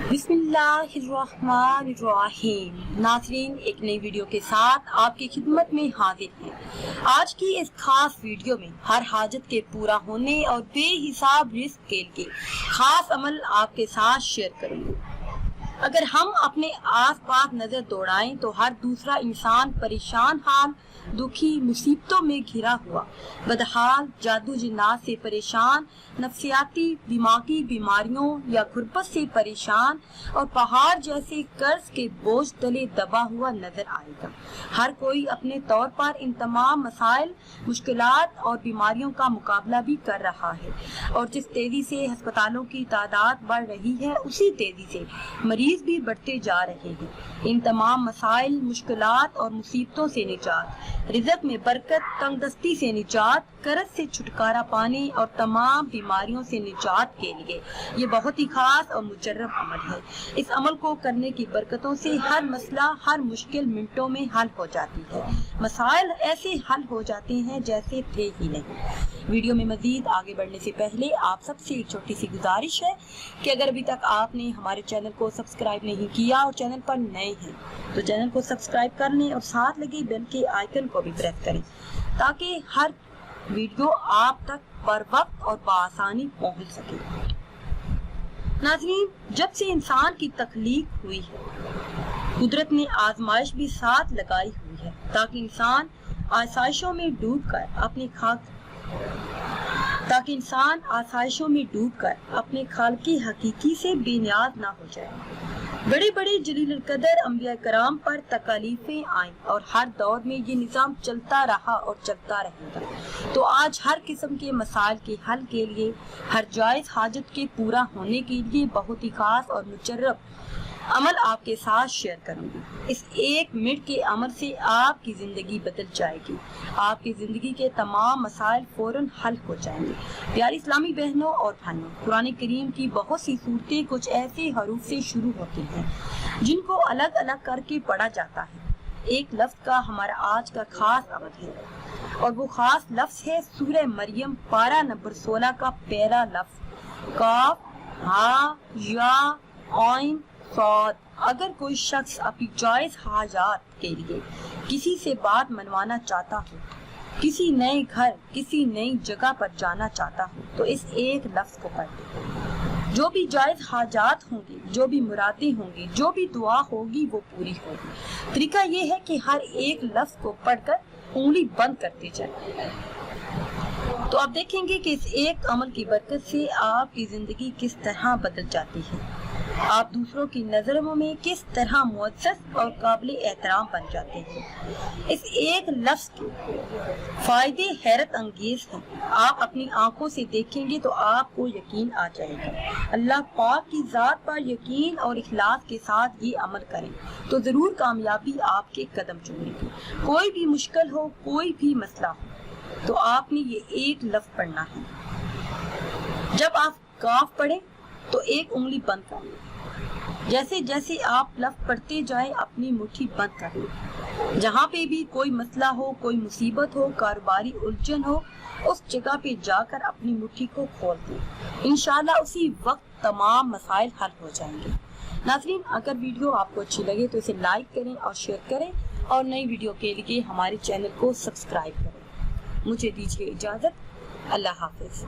बिस्मिल्लाहिर्रहमानिर्रहीम। नाज़रीन, एक नई वीडियो के साथ आपकी खिदमत में हाजिर हैं। आज की इस खास वीडियो में हर हाजत के पूरा होने और बेहिसाब रिस्क के लिए खास अमल आपके साथ शेयर करेंगे। अगर हम अपने आस पास नजर दौड़ाएं तो हर दूसरा इंसान परेशान हाल, दुखी, मुसीबतों में घिरा हुआ, बदहाल, जादू जिन्नात से परेशान, नफ्सियाती दिमागी बीमारियों या गुर्बत से परेशान और पहाड़ जैसे कर्ज के बोझ तले दबा हुआ नजर आएगा। हर कोई अपने तौर पर इन तमाम मसाइल, मुश्किलात और बीमारियों का मुकाबला भी कर रहा है और जिस तेजी से अस्पतालों की तादाद बढ़ रही है उसी तेजी से मरीज भी बढ़ते जा रहे हैं। इन तमाम मसाइल, मुश्किलात और मुसीबतों से निजात, रिज़्क़ में बरकत, तंगदस्ती से निजात, कर्ज से छुटकारा पाने और तमाम बीमारियों से निजात के लिए ये बहुत ही खास और मुजर्रब अमल है। इस अमल को करने की बरकतों से हर मसला, हर मुश्किल मिनटों में हल हो जाती है। मसाइल ऐसे हल हो जाते हैं जैसे थे ही नहीं। वीडियो में मजीद आगे बढ़ने से पहले आप सबसे एक छोटी सी गुजारिश है कि अगर अभी तक आपने हमारे चैनल को सब्सक्राइब नहीं किया और चैनल पर नए हैं तो चैनल को सब्सक्राइब कर लें और साथ लगे बेल के आइकन को भी प्रेस करें ताकि हर वीडियो आप तक बर वक्त और बआसानी पहुंच सके। नाज़रीन, जब से इंसान की तख्लीक हुई है कुदरत ने आजमाइश भी साथ लगाई हुई है ताकि इंसान आसाइशों में डूबकर अपने खालिकी हकीकी से बेनियाज ना हो जाए। बड़े बड़े जलील कदर अंबिया कराम पर तकालीफें आईं और हर दौर में ये निज़ाम चलता रहा और चलता रहेगा। तो आज हर किस्म के मसाइल के हल के लिए, हर जायज़ हाजत के पूरा होने के लिए बहुत ही खास और मुजर्रब अमल आपके साथ शेयर करूंगी। इस एक मिनट के अमल से आपकी जिंदगी बदल जाएगी। आपकी जिंदगी के तमाम मसाइल फौरन हल हो जाएंगे। प्यारी इस्लामी बहनों और भाइयों, कुरान करीम की बहुत सी सूरतें कुछ ऐसे हरूफ से शुरू होती हैं जिनको अलग अलग करके पढ़ा जाता है। एक लफ्ज का हमारा आज का खास अमल है और वो खास लफ्ज है सूरह मरियम पारा नंबर 16 का पहला लफ्ज काफ हा या आइन सौद। अगर कोई शख्स अपनी जायज हाजात के लिए किसी से बात मनवाना चाहता हो, किसी नए घर, किसी नई जगह पर जाना चाहता हो तो इस एक लफ्ज को पढ़ ले। जो भी जायज हाजात होंगी, जो भी मुरादें होंगी, जो भी दुआ होगी वो पूरी होगी। तरीका ये है कि हर एक लफ्ज को पढ़कर उंगली बंद करते जाए तो आप देखेंगे कि इस एक अमल की बरकत से आपकी जिंदगी किस तरह बदल जाती है। आप दूसरों की नजरों में किस तरह मुअज़्ज़ज़ और काबिल एहतराम बन जाते हैं। इस एक लफ्ज के फायदे हैरत अंगेज हैं। आप अपनी आंखों से देखेंगे तो आपको यकीन आ जाएगा। अल्लाह पाक की जात पर यकीन और इखलास के साथ ये अमल करें तो जरूर कामयाबी आपके कदम चूमेगी। कोई भी मुश्किल हो, कोई भी मसला हो तो आपने ये एक लफ्ज पढ़ना है। जब आप काफ पढ़ें तो एक उंगली बंद कर लें। जैसे जैसे आप लफ्ज पढ़ते जाएं अपनी मुट्ठी बंद कर लें। जहाँ पे भी कोई मसला हो, कोई मुसीबत हो, कारोबारी उलझन हो, उस जगह पे जाकर अपनी मुट्ठी को खोल दें। इंशाल्लाह उसी वक्त तमाम मसाइल हल हो जाएंगे। नाज़रीन, अगर वीडियो आपको अच्छी लगे तो इसे लाइक करें और शेयर करें और नई वीडियो के लिए हमारे चैनल को सब्सक्राइब करें। मुझे दीजिए इजाज़त। अल्लाह हाफिज़।